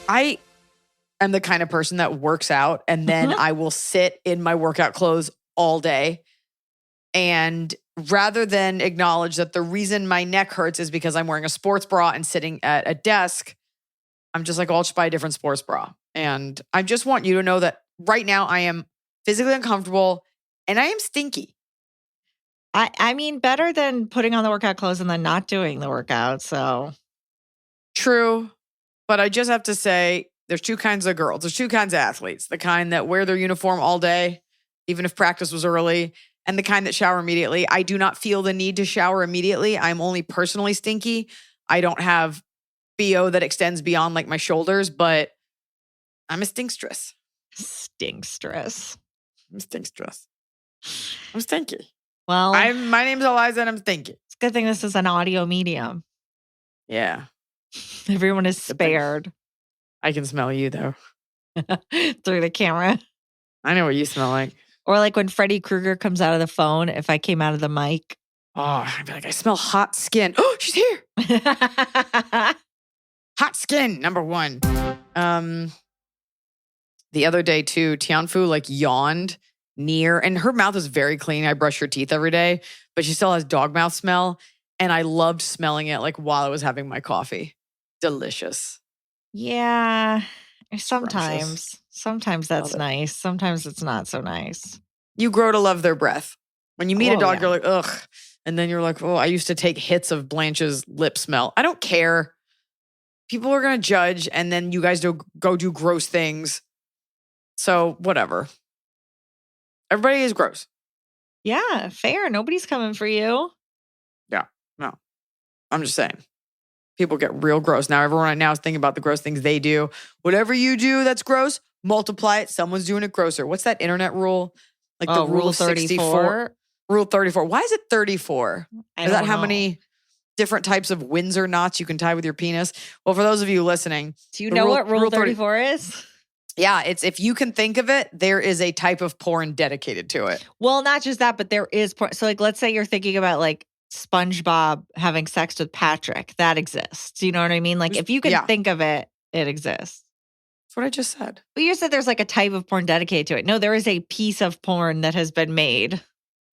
I am the kind of person that works out and then I will sit in my workout clothes all day. And rather than acknowledge that the reason my neck hurts is because I'm wearing a sports bra and sitting at a desk, I'm just like, I'll just buy a different sports bra. And I just want you to know that right now I am physically uncomfortable and I am stinky. I mean, better than putting on the workout clothes and then not doing the workout. So true. But I just have to say, there's two kinds of girls. There's two kinds of athletes. The kind that wear their uniform all day, even if practice was early, and the kind that shower immediately. I do not feel the need to shower immediately. I'm only personally stinky. I don't have BO that extends beyond like my shoulders, but I'm a stinkstress. Stinkstress. I'm a stinkstress. I'm stinky. Well, my name's Iliza and I'm stinky. It's a good thing this is an audio medium. Yeah. Everyone is spared. I can smell you though. Through the camera. I know what you smell like. Or like when Freddy Krueger comes out of the phone, if I came out of the mic. Oh, I'd be like, I smell hot skin. Oh, she's here. Hot skin, number one. The other day too, Tianfu like yawned near, and her mouth is very clean. I brush her teeth every day, but she still has dog mouth smell. And I loved smelling it like while I was having my coffee. Delicious. Yeah. Sometimes Precious. that's nice. Sometimes it's not so nice. You grow to love their breath. When you meet a dog, yeah. you're like, ugh. And then you're like, oh, I used to take hits of Blanche's lip smell. I don't care. People are going to judge, and then you guys go do gross things. So whatever. Everybody is gross. Yeah, fair. Nobody's coming for you. Yeah, no. I'm just saying. People get real gross. Now everyone right now is thinking about the gross things they do. Whatever you do that's gross, multiply it. Someone's doing it grosser. What's that internet rule? Like the rule 34. Rule 34. Why is it 34? Is that how many different types of Windsor knots you can tie with your penis? Well, for those of you listening. Do you know what Rule 34 is? Yeah, it's if you can think of it, there is a type of porn dedicated to it. Well, not just that, but there is porn. So like, let's say you're thinking about like SpongeBob having sex with Patrick. That exists. You know what I mean? Like if you can think of it, it exists. That's what I just said. But you said there's like a type of porn dedicated to it. No, there is a piece of porn that has been made.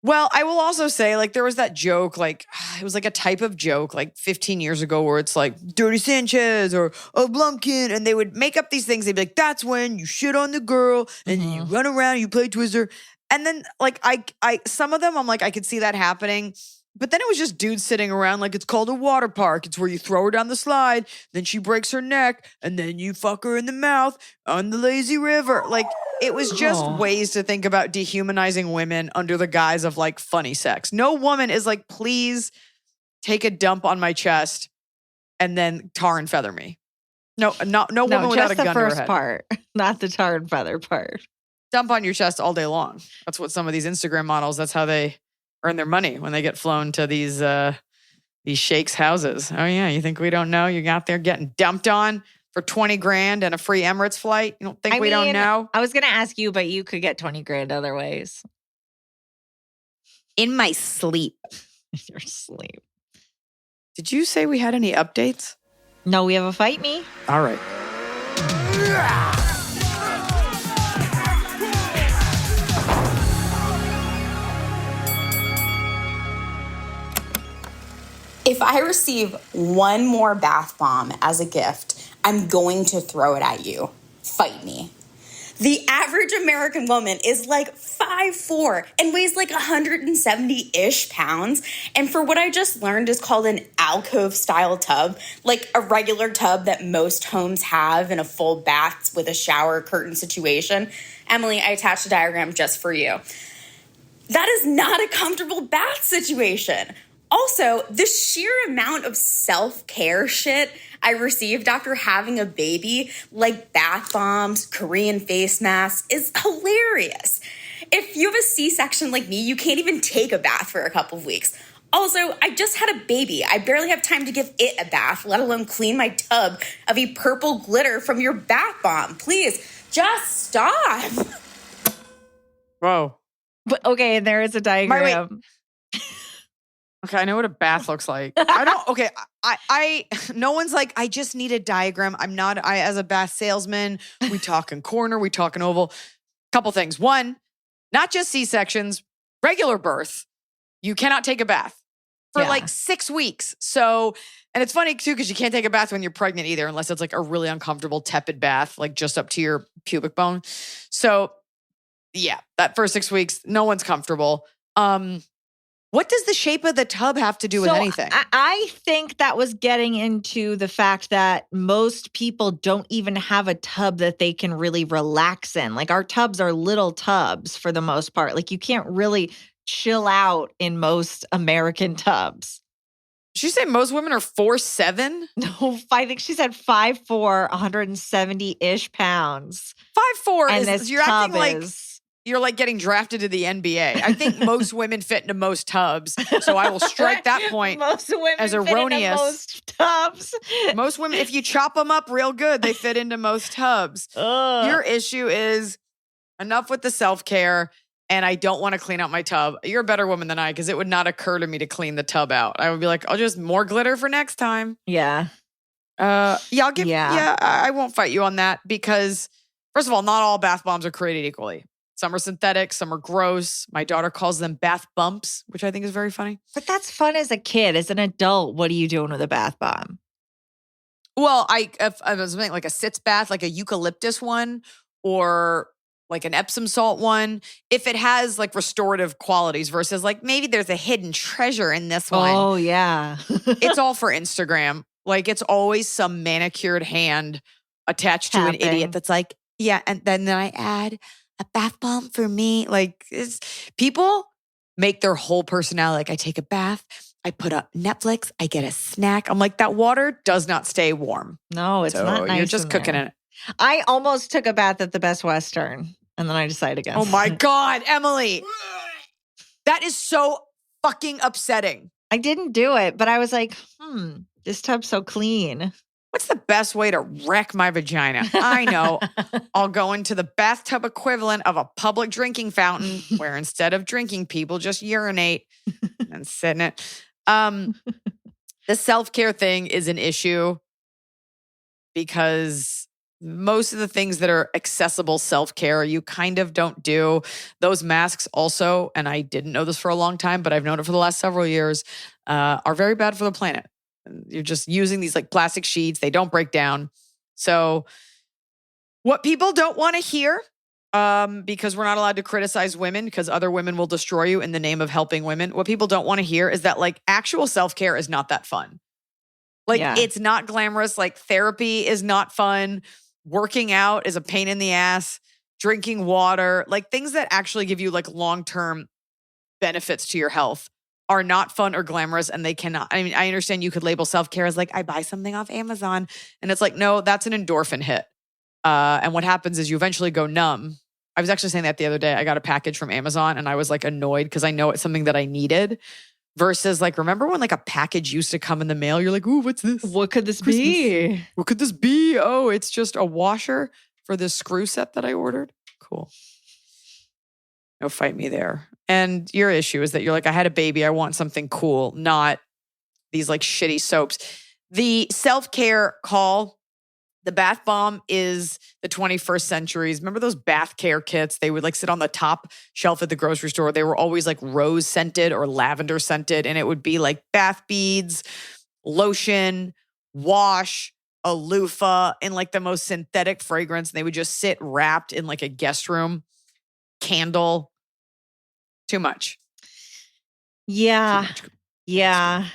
Well, I will also say, like, there was that joke, like, it was like a type of joke, like 15 years ago, where it's like Dirty Sanchez or a Blumpkin, and they would make up these things. They'd be like, that's when you shit on the girl, and then you run around, you play Twister. And then, like, I some of them, I'm like, I could see that happening. But then it was just dudes sitting around like it's called a water park. It's where you throw her down the slide, then she breaks her neck, and then you fuck her in the mouth on the lazy river. Like, it was just ways to think about dehumanizing women under the guise of like funny sex. No woman is like, please take a dump on my chest and then tar and feather me. No woman without a gun to her head. Just the first part, not the tar and feather part. Dump on your chest all day long. That's what some of these Instagram models, that's how they earn their money when they get flown to these sheikhs' houses. Oh yeah, you think we don't know? You're out there getting dumped on for 20 grand and a free Emirates flight? You don't think we don't know? I was going to ask you, but you could get 20 grand other ways. In my sleep. Your sleep. Did you say we had any updates? No, we have a Fight Me. All right. If I receive one more bath bomb as a gift, I'm going to throw it at you. Fight me. The average American woman is like 5'4" and weighs like 170-ish pounds. And for what I just learned is called an alcove-style tub, like a regular tub that most homes have in a full bath with a shower curtain situation. Emily, I attached a diagram just for you. That is not a comfortable bath situation. Also, the sheer amount of self-care shit I received after having a baby, like bath bombs, Korean face masks, is hilarious. If you have a C-section like me, you can't even take a bath for a couple of weeks. Also, I just had a baby. I barely have time to give it a bath, let alone clean my tub of a purple glitter from your bath bomb. Please, just stop. Whoa. But, okay, and there is a diagram. Okay, I know what a bath looks like. I don't, okay, I no one's like, I just need a diagram. As a bath salesman, we talking corner, we talking oval. Couple things. One, not just C-sections, regular birth. You cannot take a bath for like 6 weeks. So, and it's funny too, because you can't take a bath when you're pregnant either, unless it's like a really uncomfortable, tepid bath, like just up to your pubic bone. So yeah, that first 6 weeks, no one's comfortable. What does the shape of the tub have to do with anything? I think that was getting into the fact that most people don't even have a tub that they can really relax in. Like our tubs are little tubs for the most part. Like you can't really chill out in most American tubs. Did you say most women are 4'7"? No, I think she said 5'4", 170-ish pounds. 5'4" and is, you're acting like you're like getting drafted to the NBA. I think most women fit into most tubs. So I will strike that point most women as erroneous. Fit into most tubs. Most women, if you chop them up real good, they fit into most tubs. Your issue is enough with the self-care, and I don't want to clean out my tub. You're a better woman than I, because it would not occur to me to clean the tub out. I would be like, I'll just more glitter for next time. Yeah. I'll give. Yeah, I won't fight you on that, because first of all, not all bath bombs are created equally. Some are synthetic, some are gross. My daughter calls them bath bumps, which I think is very funny. But that's fun as a kid. As an adult, what are you doing with a bath bomb? Well, if I was making like a sitz bath, like a eucalyptus one, or like an Epsom salt one, if it has like restorative qualities versus like maybe there's a hidden treasure in this one. Oh, yeah. It's all for Instagram. Like it's always some manicured hand attached to an idiot that's like, yeah, and then I add a bath bomb for me. Like people make their whole personality. Like I take a bath, I put up Netflix, I get a snack. I'm like, that water does not stay warm. No, it's not nice. You're just cooking in it. I almost took a bath at the Best Western, and then I decided against it. Oh my God, Emily. That is so fucking upsetting. I didn't do it, but I was like, this tub's so clean. What's the best way to wreck my vagina? I know. I'll go into the bathtub equivalent of a public drinking fountain where instead of drinking, people just urinate and sit in it. The self-care thing is an issue because most of the things that are accessible self-care, you kind of don't do. Those masks also, and I didn't know this for a long time, but I've known it for the last several years, are very bad for the planet. You're just using these like plastic sheets. They don't break down. So what people don't want to hear, because we're not allowed to criticize women because other women will destroy you in the name of helping women. What people don't want to hear is that like actual self-care is not that fun. Like it's not glamorous. Like therapy is not fun. Working out is a pain in the ass. Drinking water, like things that actually give you like long-term benefits to your health are not fun or glamorous, and they cannot. I mean, I understand you could label self-care as like, I buy something off Amazon, and it's like, no, that's an endorphin hit. And what happens is you eventually go numb. I was actually saying that the other day. I got a package from Amazon, and I was like annoyed because I know it's something that I needed. Versus like, remember when like a package used to come in the mail? You're like, ooh, what's this? What could this be? What could this be? Oh, it's just a washer for this screw set that I ordered. Cool. No, fight me there. And your issue is that you're like, I had a baby. I want something cool, not these like shitty soaps. The self-care call, the bath bomb is the 21st century's. Remember those bath care kits? They would like sit on the top shelf at the grocery store. They were always like rose scented or lavender scented. And it would be like bath beads, lotion, wash, a loofah, and like the most synthetic fragrance. And they would just sit wrapped in like a guest room, candle. Too much. Yeah. Too much. Yeah.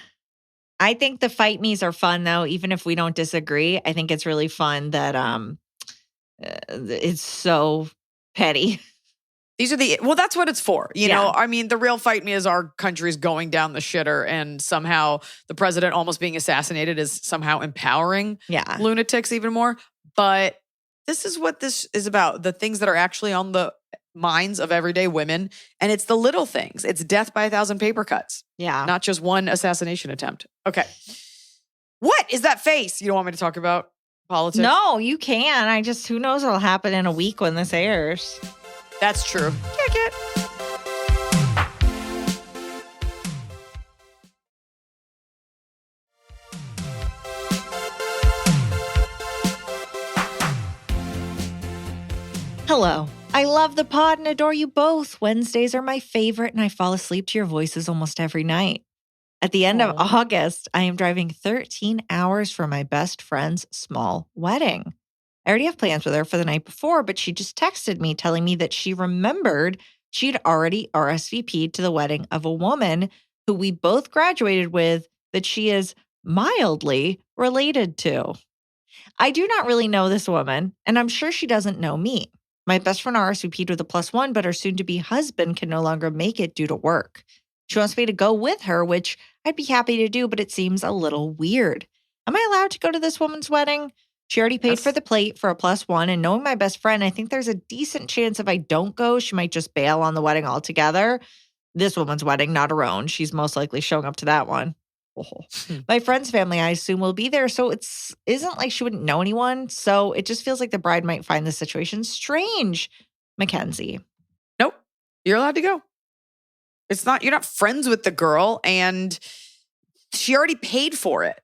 I think the fight me's are fun though, even if we don't disagree. I think it's really fun that it's so petty. These are well, that's what it's for. You know, I mean, the real fight me is our country's going down the shitter, and somehow the president almost being assassinated is somehow empowering lunatics even more. But this is what this is about. The things that are actually on the minds of everyday women. And it's the little things. It's death by 1,000 paper cuts. Yeah. Not just one assassination attempt. Okay. What is that face? You don't want me to talk about politics? No, you can. Who knows what'll happen in a week when this airs. That's true. Kick it. Hello. I love the pod and adore you both. Wednesdays are my favorite, and I fall asleep to your voices almost every night. At the end of August, I am driving 13 hours for my best friend's small wedding. I already have plans with her for the night before, but she just texted me telling me that she remembered she'd already RSVP'd to the wedding of a woman who we both graduated with that she is mildly related to. I do not really know this woman, and I'm sure she doesn't know me. My best friend RSVP'd with a +1, but her soon-to-be husband can no longer make it due to work. She wants me to go with her, which I'd be happy to do, but it seems a little weird. Am I allowed to go to this woman's wedding? She already paid for the plate for a +1, and knowing my best friend, I think there's a decent chance if I don't go, she might just bail on the wedding altogether. This woman's wedding, not her own. She's most likely showing up to that one. My friend's family, I assume, will be there, so isn't like she wouldn't know anyone. So it just feels like the bride might find the situation strange. Mackenzie. Nope. You're allowed to go. You're not friends with the girl, and she already paid for it.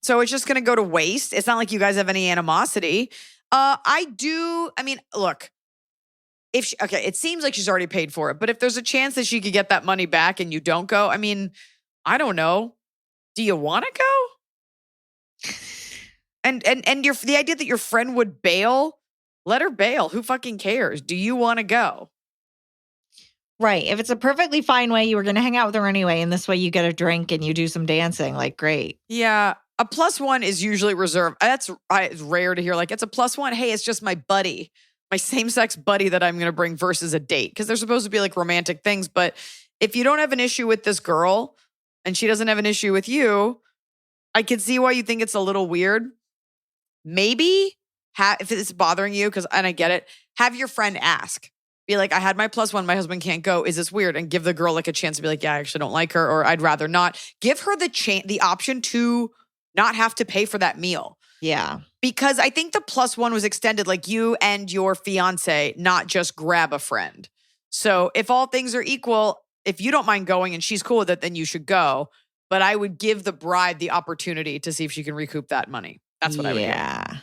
So it's just going to go to waste. It's not like you guys have any animosity. Look, it seems like she's already paid for it, but if there's a chance that she could get that money back and you don't go, I don't know. Do you want to go? And the idea that your friend would bail, let her bail. Who fucking cares? Do you want to go? Right. If it's a perfectly fine way, you were going to hang out with her anyway, and this way you get a drink and you do some dancing, like, great. Yeah. A +1 is usually reserved. It's rare to hear, like, it's a +1. Hey, it's just my buddy, my same-sex buddy that I'm going to bring versus a date. Because they're supposed to be like romantic things. But if you don't have an issue with this girl, and she doesn't have an issue with you, I can see why you think it's a little weird. Maybe if it's bothering you, and I get it, have your friend ask. Be like, I had my +1, my husband can't go. Is this weird? And give the girl like a chance to be like, yeah, I actually don't like her, or I'd rather not. Give her the option to not have to pay for that meal. Yeah. Because I think the +1 was extended, like you and your fiance, not just grab a friend. So if all things are equal, if you don't mind going and she's cool with it, then you should go. But I would give the bride the opportunity to see if she can recoup that money. That's what I would do.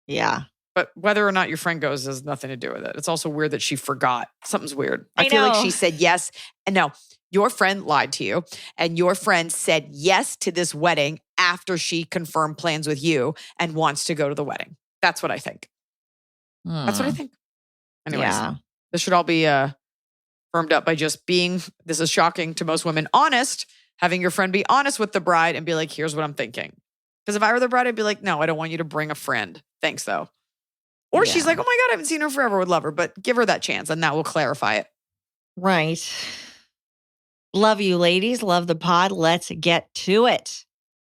Yeah. But whether or not your friend goes has nothing to do with it. It's also weird that she forgot. Something's weird. I feel know. like she said yes. And no, your friend lied to you. And your friend said yes to this wedding after she confirmed plans with you and wants to go to the wedding. That's what I think. That's what I think. Anyways, this should all be firmed up by just being, this is shocking to most women, honest, having your friend be honest with the bride and be like, here's what I'm thinking. Because if I were the bride, I'd be like, no, I don't want you to bring a friend. Thanks, though. Or she's like, oh my God, I haven't seen her forever, would love her. But give her that chance and that will clarify it. Right. Love you, ladies. Love the pod. Let's get to it.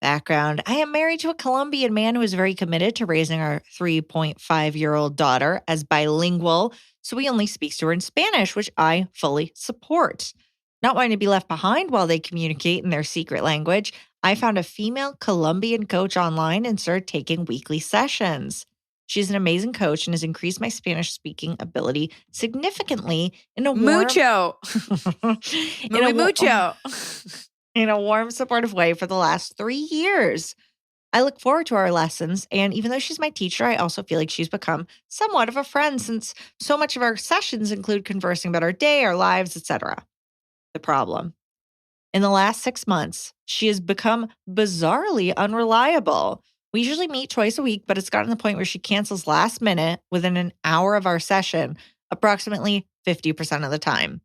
Background. I am married to a Colombian man who is very committed to raising our 3.5-year-old daughter as bilingual, so he only speaks to her in Spanish, which I fully support. Not wanting to be left behind while they communicate in their secret language, I found a female Colombian coach online and started taking weekly sessions. She's an amazing coach and has increased my Spanish speaking ability significantly in a mucho. In a warm, supportive way for the last 3 years. I look forward to our lessons, and even though she's my teacher, I also feel like she's become somewhat of a friend since so much of our sessions include conversing about our day, our lives, etc. The problem. In the last 6 months, she has become bizarrely unreliable. We usually meet twice a week, but it's gotten to the point where she cancels last minute within an hour of our session, approximately 50% of the time.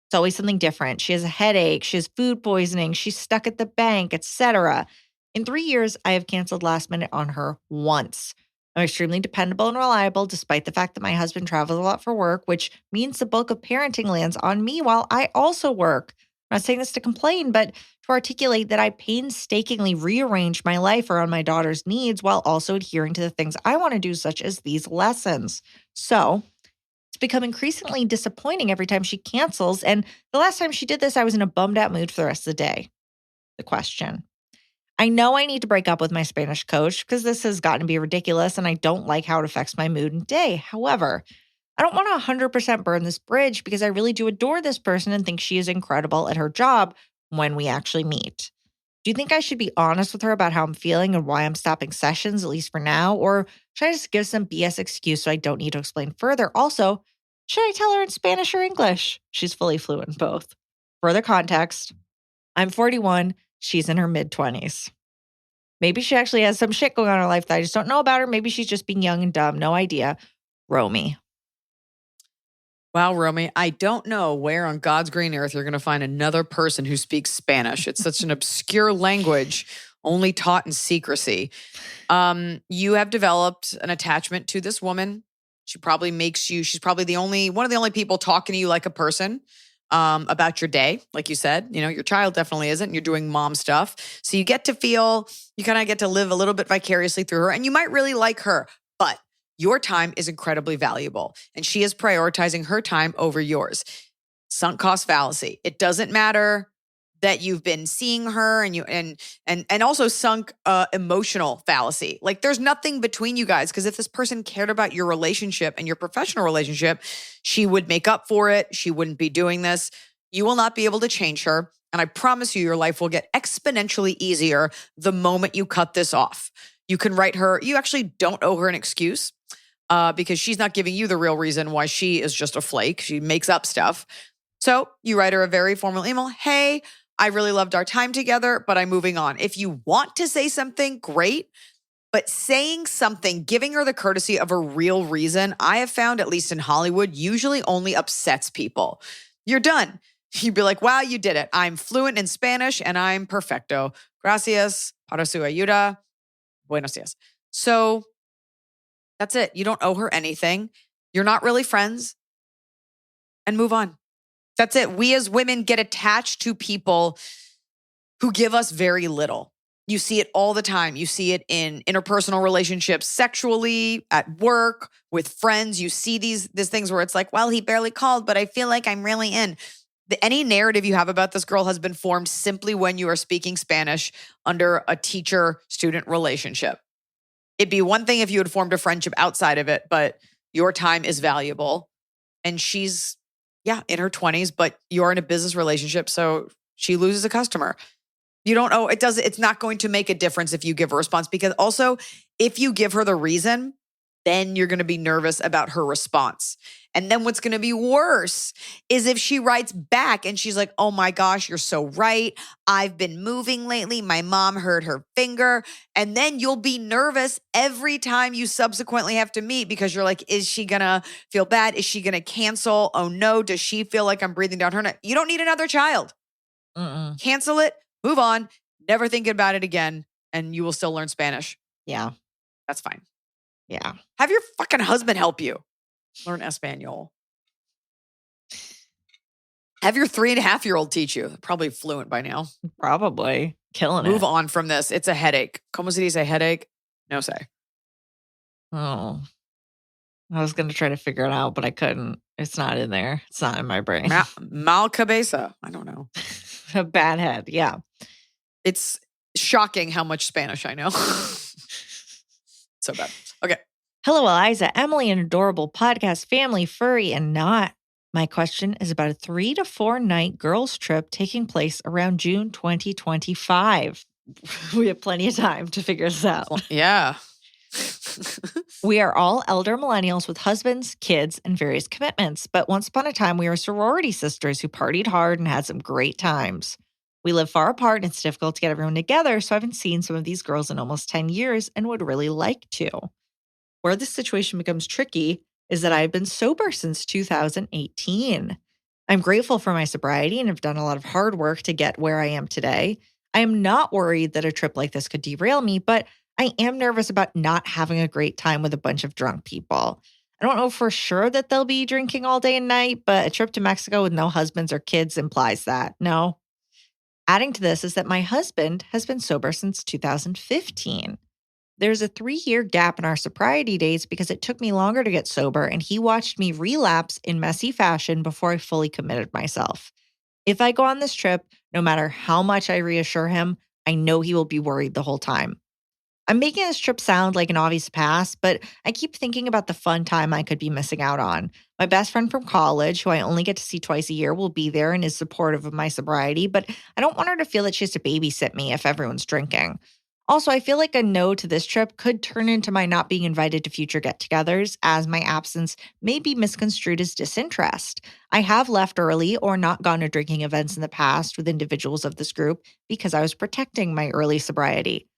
It's always something different. She has a headache, she has food poisoning, she's stuck at the bank, etc. In 3 years, I have canceled last minute on her once. I'm extremely dependable and reliable, despite the fact that my husband travels a lot for work, which means the bulk of parenting lands on me while I also work. I'm not saying this to complain, but to articulate that I painstakingly rearrange my life around my daughter's needs while also adhering to the things I want to do, such as these lessons. So it's become increasingly disappointing every time she cancels. And the last time she did this, I was in a bummed out mood for the rest of the day. The question. I know I need to break up with my Spanish coach because this has gotten to be ridiculous and I don't like how it affects my mood and day. However, I don't want to 100% burn this bridge because I really do adore this person and think she is incredible at her job when we actually meet. Do you think I should be honest with her about how I'm feeling and why I'm stopping sessions, at least for now? Or should I just give some BS excuse so I don't need to explain further? Also, should I tell her in Spanish or English? She's fully fluent in both. Further context, I'm 41. She's in her mid-20s. Maybe she actually has some shit going on in her life that I just don't know about her. Maybe she's just being young and dumb. No idea. Romy. Wow, Romy, I don't know where on God's green earth you're going to find another person who speaks Spanish. It's such an obscure language, only taught in secrecy. You have developed an attachment to this woman. She probably she's probably one of the only people talking to you like a person about your day. Like you said, your child definitely isn't. And you're doing mom stuff. So you kind of get to live a little bit vicariously through her, and you might really like her, but your time is incredibly valuable, and she is prioritizing her time over yours. Sunk cost fallacy. It doesn't matter that you've been seeing her, and also sunk emotional fallacy. Like there's nothing between you guys, because if this person cared about your relationship and your professional relationship, she would make up for it. She wouldn't be doing this. You will not be able to change her, and I promise you, your life will get exponentially easier the moment you cut this off. You can write her. You actually don't owe her an excuse. Because she's not giving you the real reason why she is just a flake. She makes up stuff. So you write her a very formal email. Hey, I really loved our time together, but I'm moving on. If you want to say something, great. But saying something, giving her the courtesy of a real reason, I have found, at least in Hollywood, usually only upsets people. You're done. You'd be like, wow, you did it. I'm fluent in Spanish and I'm perfecto. Gracias para su ayuda. Buenos dias. So that's it. You don't owe her anything. You're not really friends. And move on. That's it. We as women get attached to people who give us very little. You see it all the time. You see it in interpersonal relationships, sexually, at work, with friends. You see these things where it's like, well, he barely called, but I feel like I'm really in. Any narrative you have about this girl has been formed simply when you are speaking Spanish under a teacher-student relationship. It'd be one thing if you had formed a friendship outside of it, but your time is valuable. And she's, in her 20s, but you're in a business relationship, so she loses a customer. You don't owe, it's not going to make a difference if you give a response, because also if you give her the reason, then you're going to be nervous about her response. And then what's going to be worse is if she writes back and she's like, oh my gosh, you're so right. I've been moving lately. My mom hurt her finger. And then you'll be nervous every time you subsequently have to meet, because you're like, is she going to feel bad? Is she going to cancel? Oh no. Does she feel like I'm breathing down her neck? You don't need another child. Cancel it. Move on. Never think about it again. And you will still learn Spanish. Yeah. That's fine. Yeah. Have your fucking husband help you. Learn Espanol. Have your 3.5-year-old teach you. Probably fluent by now. Probably. Killing it. Move on from this. It's a headache. ¿Cómo se dice headache? No sé. Oh. I was going to try to figure it out, but I couldn't. It's not in there. It's not in my brain. Mal cabeza. I don't know. A bad head. Yeah. It's shocking how much Spanish I know. So bad. Okay. Hello, Iliza, Emily, an adorable podcast family, furry and not. My question is about a 3 to 4 night girls trip taking place around June 2025. We have plenty of time to figure this out. Yeah. We are all elder millennials with husbands, kids, and various commitments. But once upon a time, we were sorority sisters who partied hard and had some great times. We live far apart and it's difficult to get everyone together, so I haven't seen some of these girls in almost 10 years and would really like to. Where this situation becomes tricky is that I've been sober since 2018. I'm grateful for my sobriety and have done a lot of hard work to get where I am today. I am not worried that a trip like this could derail me, but I am nervous about not having a great time with a bunch of drunk people. I don't know for sure that they'll be drinking all day and night, but a trip to Mexico with no husbands or kids implies that. No. Adding to this is that my husband has been sober since 2015. There's a 3-year gap in our sobriety dates because it took me longer to get sober, and he watched me relapse in messy fashion before I fully committed myself. If I go on this trip, no matter how much I reassure him, I know he will be worried the whole time. I'm making this trip sound like an obvious pass, but I keep thinking about the fun time I could be missing out on. My best friend from college, who I only get to see twice a year, will be there and is supportive of my sobriety, but I don't want her to feel that she has to babysit me if everyone's drinking. Also, I feel like a no to this trip could turn into my not being invited to future get togethers, as my absence may be misconstrued as disinterest. I have left early or not gone to drinking events in the past with individuals of this group because I was protecting my early sobriety.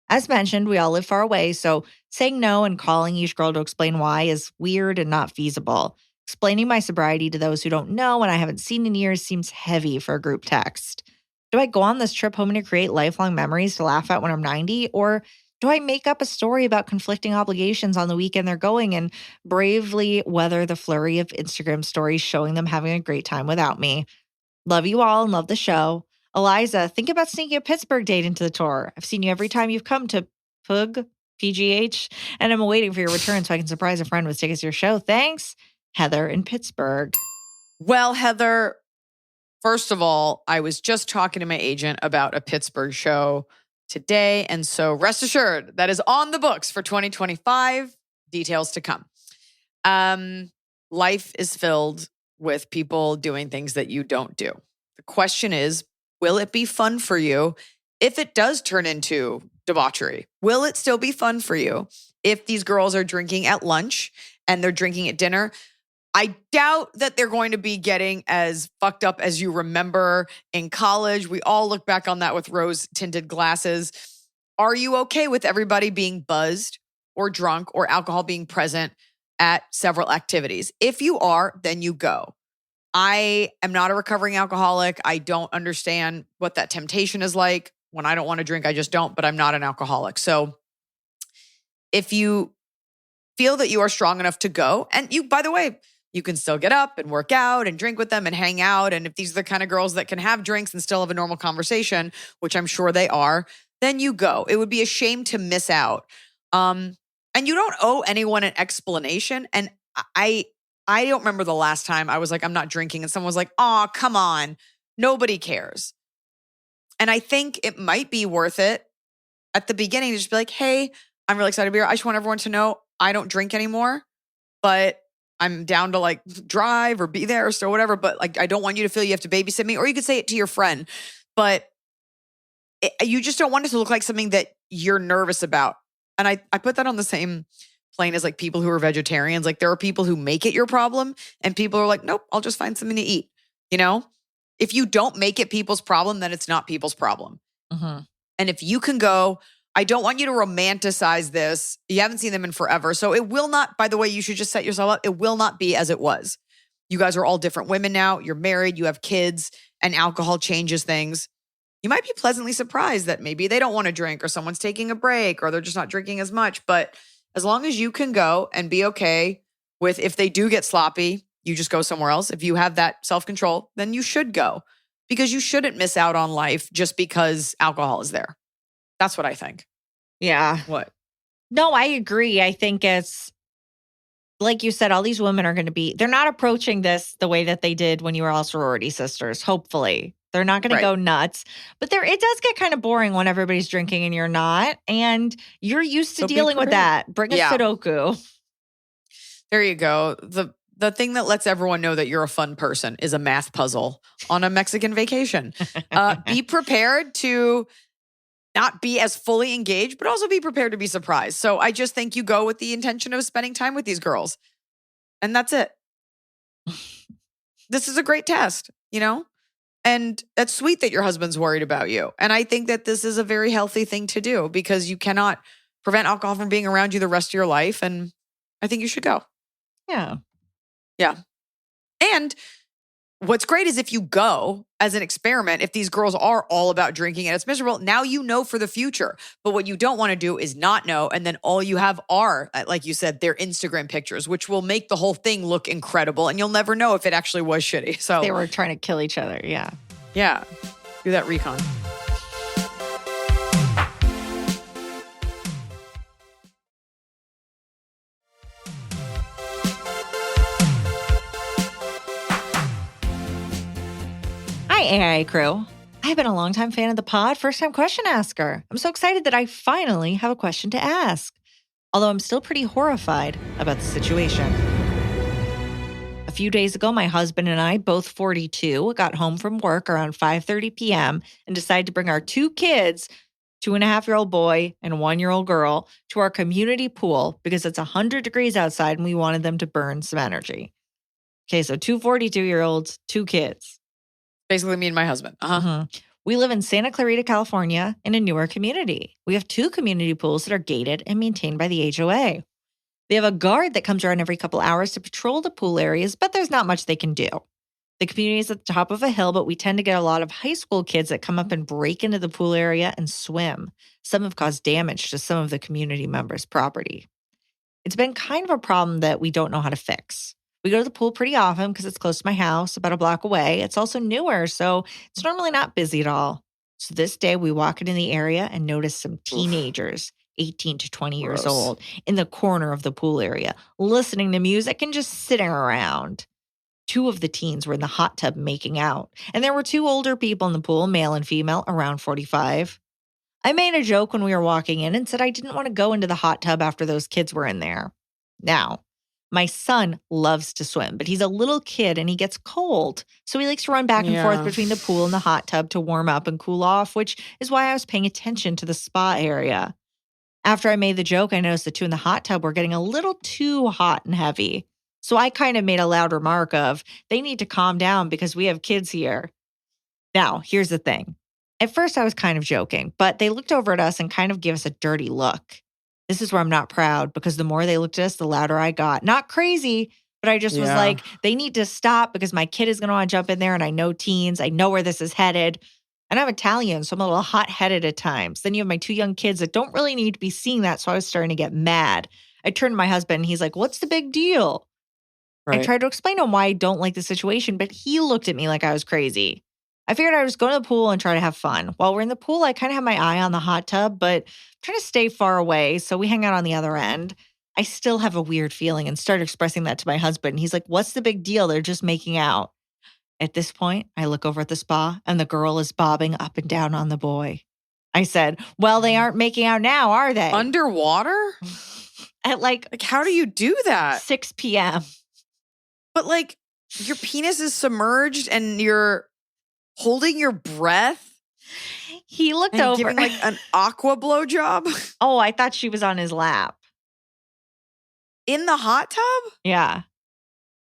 As mentioned, we all live far away, so saying no and calling each girl to explain why is weird and not feasible. Explaining my sobriety to those who don't know and I haven't seen in years seems heavy for a group text. Do I go on this trip home to create lifelong memories to laugh at when I'm 90? Or do I make up a story about conflicting obligations on the weekend they're going and bravely weather the flurry of Instagram stories showing them having a great time without me? Love you all and love the show. Eliza, think about sneaking a Pittsburgh date into the tour. I've seen you every time you've come to PGH, and I'm waiting for your return so I can surprise a friend with tickets to your show. Thanks, Heather in Pittsburgh. Well, Heather, first of all, I was just talking to my agent about a Pittsburgh show today. And so rest assured, that is on the books for 2025. Details to come. Life is filled with people doing things that you don't do. The question is, will it be fun for you if it does turn into debauchery? Will it still be fun for you if these girls are drinking at lunch and they're drinking at dinner? I doubt that they're going to be getting as fucked up as you remember in college. We all look back on that with rose-tinted glasses. Are you okay with everybody being buzzed or drunk or alcohol being present at several activities? If you are, then you go. I am not a recovering alcoholic. I don't understand what that temptation is like. When I don't want to drink, I just don't, but I'm not an alcoholic. So if you feel that you are strong enough to go, and you, by the way, you can still get up and work out and drink with them and hang out. And if these are the kind of girls that can have drinks and still have a normal conversation, which I'm sure they are, then you go. It would be a shame to miss out. And you don't owe anyone an explanation. And I don't remember the last time I was like, I'm not drinking. And someone was like, oh, come on. Nobody cares. And I think it might be worth it at the beginning to just be like, hey, I'm really excited to be here. I just want everyone to know I don't drink anymore, but I'm down to like drive or be there or whatever. But like, I don't want you to feel you have to babysit me. Or you could say it to your friend, but you just don't want it to look like something that you're nervous about. And I put that on the same plane as like people who are vegetarians. Like there are people who make it your problem and people are like, nope, I'll just find something to eat. You know, if you don't make it people's problem, then it's not people's problem. Mm-hmm. And if you can go, I don't want you to romanticize this. You haven't seen them in forever. So it will not, by the way, you should just set yourself up. It will not be as it was. You guys are all different women now. You're married, you have kids, and alcohol changes things. You might be pleasantly surprised that maybe they don't want to drink or someone's taking a break or they're just not drinking as much. But as long as you can go and be okay with if they do get sloppy, you just go somewhere else. If you have that self-control, then you should go because you shouldn't miss out on life just because alcohol is there. That's what I think. Yeah. What? No, I agree. I think it's like you said, all these women are going to be, they're not approaching this the way that they did when you were all sorority sisters, hopefully. They're not going to go nuts. But it does get kind of boring when everybody's drinking and you're not. And you're used to dealing with that. Bring a Sudoku. There you go. The thing that lets everyone know that you're a fun person is a math puzzle on a Mexican vacation. Be prepared to not be as fully engaged, but also be prepared to be surprised. So I just think you go with the intention of spending time with these girls. And that's it. This is a great test, you know? And that's sweet that your husband's worried about you. And I think that this is a very healthy thing to do because you cannot prevent alcohol from being around you the rest of your life. And I think you should go. Yeah. Yeah. And what's great is if you go as an experiment, if these girls are all about drinking and it's miserable, now you know for the future. But what you don't want to do is not know. And then all you have are, like you said, their Instagram pictures, which will make the whole thing look incredible. And you'll never know if it actually was shitty. So they were trying to kill each other. Yeah. Yeah. Do that recon. Hi, AI crew. I've been a longtime fan of the pod, first-time question asker. I'm so excited that I finally have a question to ask. Although I'm still pretty horrified about the situation. A few days ago, my husband and I, both 42, got home from work around 5:30 p.m. and decided to bring our 2 kids, 2.5-year-old boy and 1-year-old girl, to our community pool because it's 100 degrees outside and we wanted them to burn some energy. Okay, so 2 42-year-olds, 2 kids. Basically me and my husband. We live in Santa Clarita, California, in a newer community. We have 2 community pools that are gated and maintained by the HOA. They have a guard that comes around every couple hours to patrol the pool areas, but there's not much they can do. The community is at the top of a hill, but we tend to get a lot of high school kids that come up and break into the pool area and swim. Some have caused damage to some of the community members' property. It's been kind of a problem that we don't know how to fix. We go to the pool pretty often because it's close to my house, about a block away. It's also newer, so it's normally not busy at all. So this day, we walk into the area and notice some teenagers, 18 to 20 years Gross. old, in the corner of the pool area, listening to music and just sitting around. 2 of the teens were in the hot tub making out, and there were 2 older people in the pool, male and female, around 45. I made a joke when we were walking in and said I didn't want to go into the hot tub after those kids were in there. Now, my son loves to swim, but he's a little kid and he gets cold. So he likes to run back and forth between the pool and the hot tub to warm up and cool off, which is why I was paying attention to the spa area. After I made the joke, I noticed the 2 in the hot tub were getting a little too hot and heavy. So I kind of made a loud remark of, they need to calm down because we have kids here. Now, here's the thing. At first, I was kind of joking, but they looked over at us and kind of gave us a dirty look. This is where I'm not proud because the more they looked at us, the louder I got. Not crazy, but I just was like, they need to stop because my kid is going to want to jump in there and I know teens. I know where this is headed. And I'm Italian, so I'm a little hot-headed at times. Then you have my 2 young kids that don't really need to be seeing that, so I was starting to get mad. I turned to my husband and he's like, what's the big deal? Right. I tried to explain to him why I don't like the situation, but he looked at me like I was crazy. I figured I would just go to the pool and try to have fun. While we're in the pool, I kind of have my eye on the hot tub, but I'm trying to stay far away, so we hang out on the other end. I still have a weird feeling and started expressing that to my husband. He's like, what's the big deal? They're just making out. At this point, I look over at the spa and the girl is bobbing up and down on the boy. I said, well, they aren't making out now, are they? Underwater? At like how do you do that? 6 p.m. But like your penis is submerged and you're holding your breath. He looked and over. Giving like an aqua blowjob. Oh, I thought she was on his lap. In the hot tub? Yeah.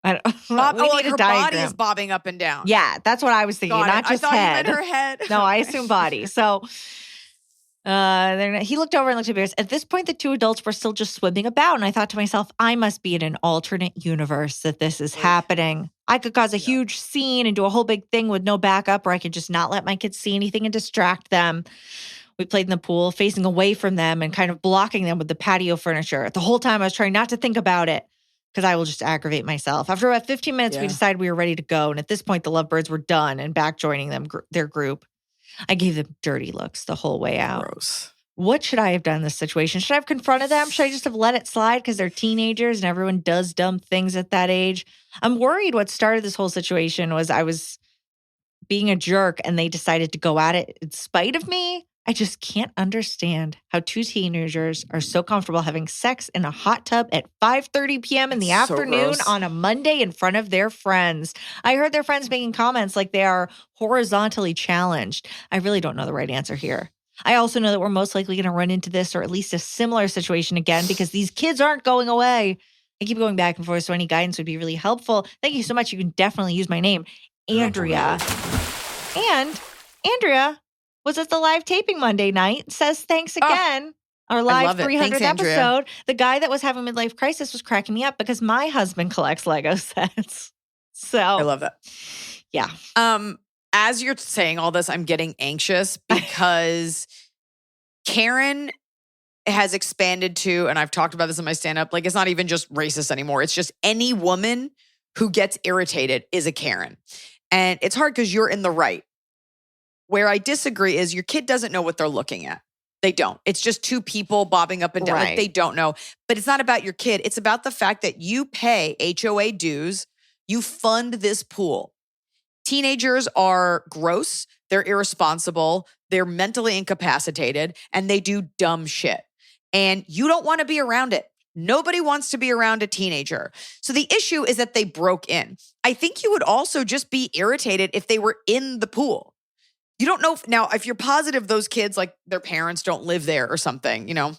Like her body is bobbing up and down. Yeah, that's what I was thinking, not just head. I thought you meant her head. No, I assume body. So he looked over and looked at me. At this point, the 2 adults were still just swimming about. And I thought to myself, I must be in an alternate universe that this is happening. I could cause a huge scene and do a whole big thing with no backup, or I could just not let my kids see anything and distract them. We played in the pool, facing away from them and kind of blocking them with the patio furniture. The whole time I was trying not to think about it because I will just aggravate myself. After about 15 minutes, we decided we were ready to go. And at this point, the lovebirds were done and back joining them, their group. I gave them dirty looks the whole way out. Gross. What should I have done in this situation? Should I have confronted them? Should I just have let it slide because they're teenagers and everyone does dumb things at that age? I'm worried what started this whole situation was I was being a jerk and they decided to go at it in spite of me. I just can't understand how 2 teenagers are so comfortable having sex in a hot tub at 5:30 p.m. in the afternoon on a Monday in front of their friends. I heard their friends making comments like they are horizontally challenged. I really don't know the right answer here. I also know that we're most likely going to run into this or at least a similar situation again because these kids aren't going away. I keep going back and forth, so any guidance would be really helpful. Thank you so much. You can definitely use my name, Andrea. And Andrea was at the live taping Monday night. Says thanks again. Our live 300th episode. The guy that was having a midlife crisis was cracking me up because my husband collects Lego sets. So I love that. Yeah. As you're saying all this, I'm getting anxious because Karen has expanded to, and I've talked about this in my stand-up, like it's not even just racist anymore. It's just any woman who gets irritated is a Karen. And it's hard because you're in the right. Where I disagree is your kid doesn't know what they're looking at. They don't. It's just 2 people bobbing up and down. Right. Like they don't know. But it's not about your kid. It's about the fact that you pay HOA dues. You fund this pool. Teenagers are gross, they're irresponsible, they're mentally incapacitated, and they do dumb shit. And you don't want to be around it. Nobody wants to be around a teenager. So the issue is that they broke in. I think you would also just be irritated if they were in the pool. You don't know now if you're positive those kids, like their parents don't live there or something, you know.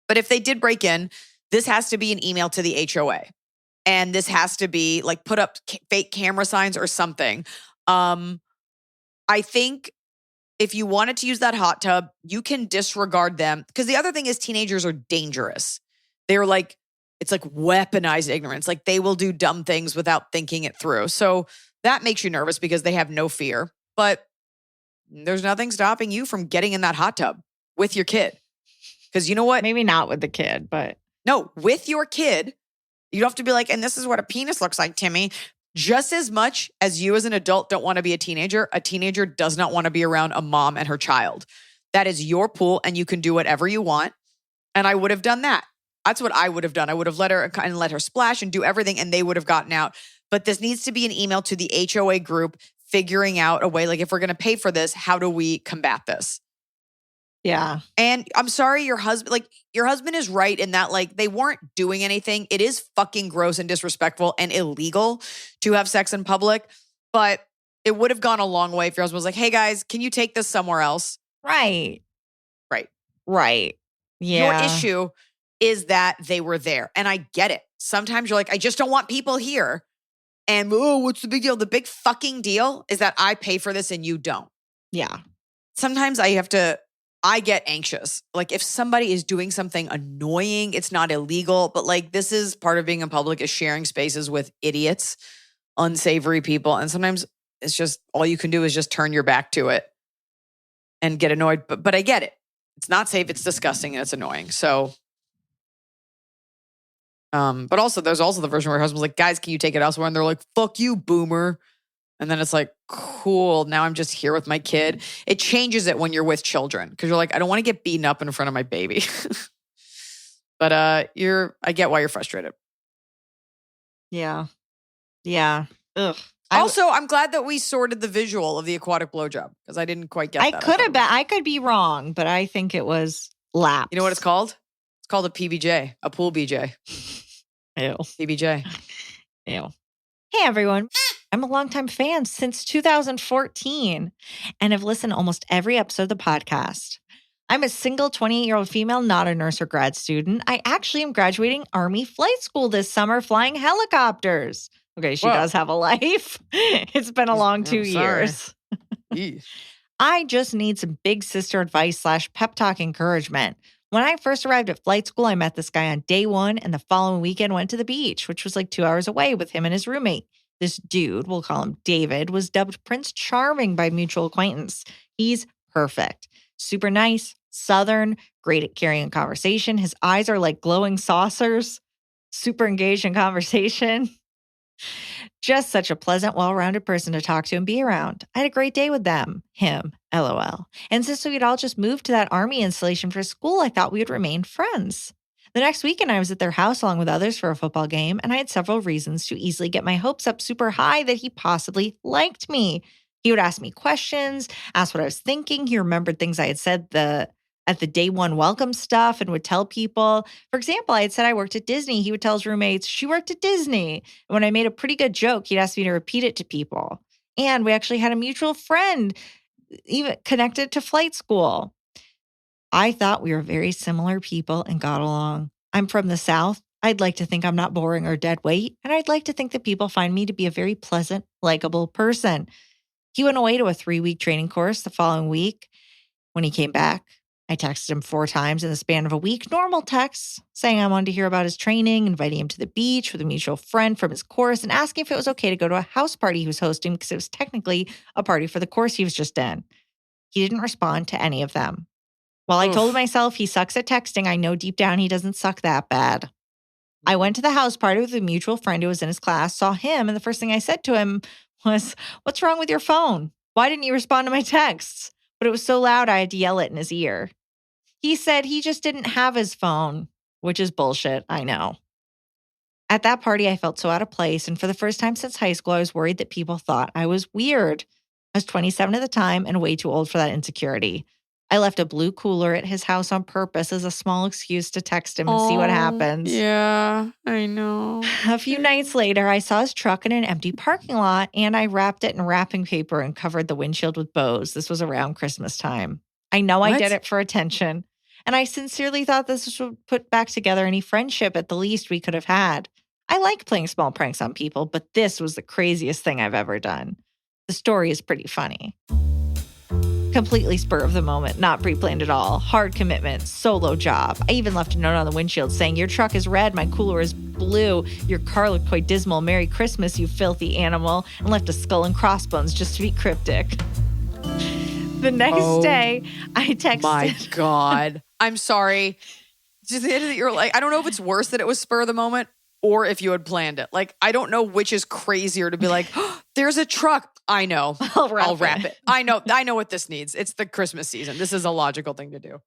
But if they did break in, this has to be an email to the HOA. And this has to be like put up fake camera signs or something. I think if you wanted to use that hot tub, you can disregard them. Because the other thing is teenagers are dangerous. They're like, it's like weaponized ignorance. Like they will do dumb things without thinking it through. So that makes you nervous because they have no fear. But there's nothing stopping you from getting in that hot tub with your kid. Because you know what? Maybe not with the kid, but. No, with your kid. You don't have to be like, and this is what a penis looks like, Timmy. Just as much as you as an adult don't want to be a teenager does not want to be around a mom and her child. That is your pool and you can do whatever you want. And I would have done that. That's what I would have done. I would have let her splash and do everything and they would have gotten out. But this needs to be an email to the HOA group figuring out a way, like if we're going to pay for this, how do we combat this? Yeah. And I'm sorry, your husband is right in that, like, they weren't doing anything. It is fucking gross and disrespectful and illegal to have sex in public, but it would have gone a long way if your husband was like, hey guys, can you take this somewhere else? Right. Right. Yeah. Your issue is that they were there. And I get it. Sometimes you're like, I just don't want people here. And, what's the big deal? The big fucking deal is that I pay for this and you don't. Yeah. Sometimes I get anxious. Like if somebody is doing something annoying, it's not illegal, but like this is part of being in public is sharing spaces with idiots, unsavory people. And sometimes it's just all you can do is just turn your back to it and get annoyed. But I get it. It's not safe. It's disgusting and it's annoying. So, but also there's also the version where her husband's like, guys, can you take it elsewhere? And they're like, fuck you, boomer. And then it's like, cool, now I'm just here with my kid. It changes it when you're with children because you're like, I don't want to get beaten up in front of my baby. But I get why you're frustrated. Yeah. Yeah. Ugh. Also, I'm glad that we sorted the visual of the aquatic blowjob because I didn't quite get that. I could be wrong, but I think it was lapsed. You know what it's called? It's called a PBJ, a pool BJ. Ew. PBJ. Ew. Hey, everyone. I'm a longtime fan since 2014 and have listened to almost every episode of the podcast. I'm a single 28-year-old female, not a nurse or grad student. I actually am graduating Army flight school this summer flying helicopters. Okay, she does have a life. It's been a long 2 years. I just need some big sister advice / pep talk encouragement. When I first arrived at flight school, I met this guy on day one and the following weekend went to the beach, which was like 2 hours away with him and his roommate. This dude, we'll call him David, was dubbed Prince Charming by mutual acquaintance. He's perfect. Super nice, Southern, great at carrying a conversation. His eyes are like glowing saucers. Super engaged in conversation. Just such a pleasant, well-rounded person to talk to and be around. I had a great day with him, LOL. And since we'd all just moved to that Army installation for school, I thought we would remain friends. The next weekend, I was at their house along with others for a football game, and I had several reasons to easily get my hopes up super high that he possibly liked me. He would ask me questions, ask what I was thinking. He remembered things I had said at the day one welcome stuff and would tell people. For example, I had said I worked at Disney. He would tell his roommates, she worked at Disney. And when I made a pretty good joke, he'd ask me to repeat it to people. And we actually had a mutual friend, even connected to flight school. I thought we were very similar people and got along. I'm from the South. I'd like to think I'm not boring or dead weight, and I'd like to think that people find me to be a very pleasant, likable person. He went away to a 3-week training course the following week. When he came back, I texted him 4 times in the span of a week, normal texts, saying I wanted to hear about his training, inviting him to the beach with a mutual friend from his course, and asking if it was okay to go to a house party he was hosting because it was technically a party for the course he was just in. He didn't respond to any of them. While I told myself he sucks at texting, I know deep down he doesn't suck that bad. I went to the house party with a mutual friend who was in his class, saw him, and the first thing I said to him was, "What's wrong with your phone? Why didn't you respond to my texts?" But it was so loud I had to yell it in his ear. He said he just didn't have his phone, which is bullshit, I know. At that party, I felt so out of place. And for the first time since high school, I was worried that people thought I was weird. I was 27 at the time and way too old for that insecurity. I left a blue cooler at his house on purpose as a small excuse to text him and see what happens. Yeah, I know. A few nights later, I saw his truck in an empty parking lot, and I wrapped it in wrapping paper and covered the windshield with bows. This was around Christmas time. I know I did it for attention, and I sincerely thought this would put back together any friendship at the least we could have had. I like playing small pranks on people, but this was the craziest thing I've ever done. The story is pretty funny. Completely spur of the moment, not pre-planned at all. Hard commitment, solo job. I even left a note on the windshield saying, "Your truck is red, my cooler is blue. Your car looked quite dismal. Merry Christmas, you filthy animal." And left a skull and crossbones just to be cryptic. The next day, I texted. My God. I'm sorry. Just the end of it, you're like, I don't know if it's worse that it was spur of the moment or if you had planned it. Like, I don't know which is crazier to be like, oh, there's a truck. I know. I'll wrap it. I know what this needs. It's the Christmas season. This is a logical thing to do.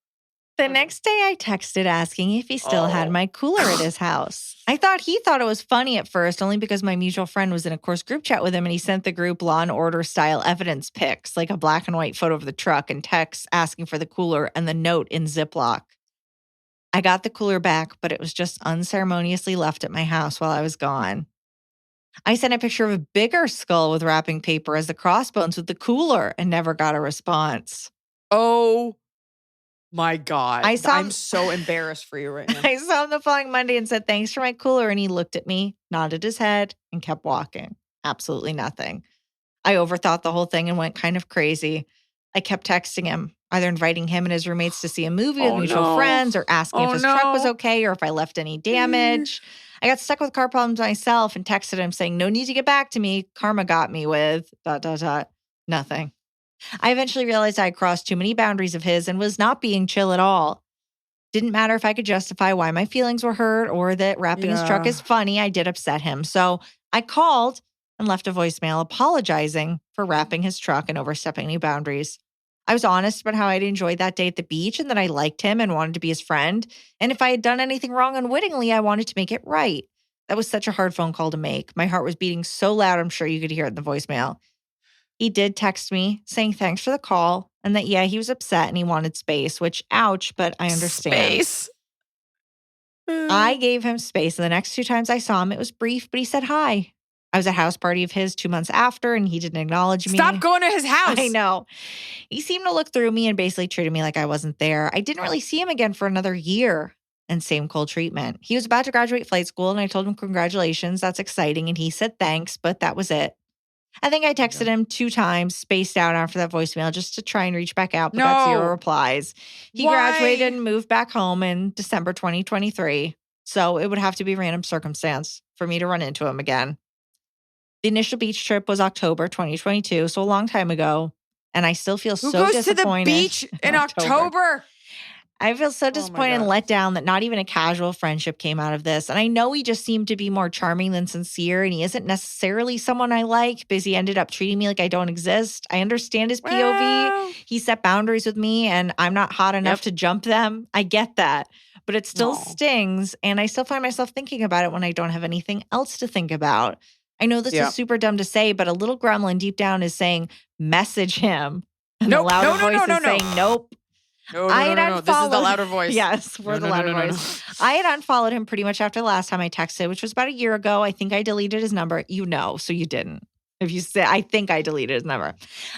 The next day I texted asking if he still had my cooler at his house. I thought he thought it was funny at first, only because my mutual friend was in a course group chat with him and he sent the group Law and Order style evidence pics, like a black and white photo of the truck and text asking for the cooler and the note in Ziploc. I got the cooler back, but it was just unceremoniously left at my house while I was gone. I sent a picture of a bigger skull with wrapping paper as the crossbones with the cooler and never got a response. Oh my God. I'm so embarrassed for you right now. I saw him the following Monday and said, "Thanks for my cooler." And he looked at me, nodded his head, and kept walking. Absolutely nothing. I overthought the whole thing and went kind of crazy. I kept texting him, either inviting him and his roommates to see a movie with mutual friends or asking if his truck was okay or if I left any damage. I got stuck with car problems myself and texted him saying, "No need to get back to me. Karma got me with ... Nothing. I eventually realized I had crossed too many boundaries of his and was not being chill at all. Didn't matter if I could justify why my feelings were hurt or that wrapping his truck is funny. I did upset him. So I called and left a voicemail apologizing for wrapping his truck and overstepping any boundaries. I was honest about how I'd enjoyed that day at the beach and that I liked him and wanted to be his friend. And if I had done anything wrong unwittingly, I wanted to make it right. That was such a hard phone call to make. My heart was beating so loud, I'm sure you could hear it in the voicemail. He did text me saying thanks for the call and that, he was upset and he wanted space, which, ouch, but I understand. Space? I gave him space. And the next 2 times I saw him, it was brief, but he said hi. I was at a house party of his 2 months after, and he didn't acknowledge me. Stop going to his house. I know. He seemed to look through me and basically treated me like I wasn't there. I didn't really see him again for another year, and same cold treatment. He was about to graduate flight school, and I told him congratulations. That's exciting. And he said thanks, but that was it. I think I texted him 2 times, spaced out after that voicemail just to try and reach back out, but got 0 replies. He graduated and moved back home in December 2023. So it would have to be random circumstance for me to run into him again. The initial beach trip was October 2022, so a long time ago, and I still feel so disappointed. Who goes to the beach in October? I feel so disappointed and let down that not even a casual friendship came out of this. And I know he just seemed to be more charming than sincere, and he isn't necessarily someone I like because he ended up treating me like I don't exist. I understand his POV. Well, He set boundaries with me, and I'm not hot enough to jump them. I get that. But it still stings, and I still find myself thinking about it when I don't have anything else to think about. I know this is super dumb to say, but a little gremlin deep down is saying, message him. And the louder voice is saying, nope. No. This is the louder voice. Yes, we're the louder voice. I had unfollowed him pretty much after the last time I texted, which was about a year ago. I think I deleted his number. So you didn't. If you say, I think I deleted his number.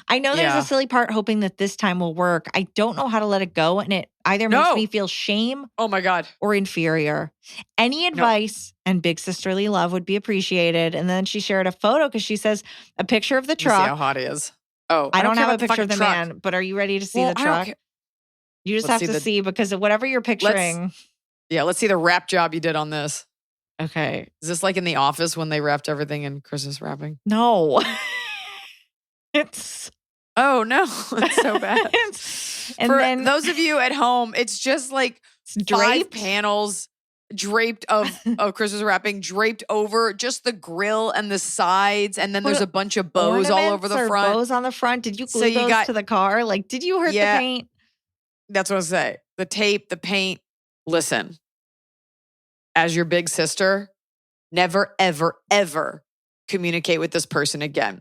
I know there's a silly part hoping that this time will work. I don't know how to let it go, and it either makes me feel shame or inferior. Any advice and big sisterly love would be appreciated. And then she shared a photo because she says a picture of the truck. See how hot he is. Oh, I don't have a picture of the man, but are you ready to see the truck? You just have to see because of whatever you're picturing. Let's see the wrap job you did on this. Okay. Is this like in The Office when they wrapped everything in Christmas wrapping? No. It's... Oh, no. It's so bad. For then, those of you at home, it's just like 5 panels draped of Christmas wrapping, draped over just the grill and the sides. And then there's a bunch of bows all over the front. Bows on the front. Did you glue those to the car? Like, did you hurt the paint? That's what I say. The tape, the paint. Listen. As your big sister, never, ever, ever communicate with this person again.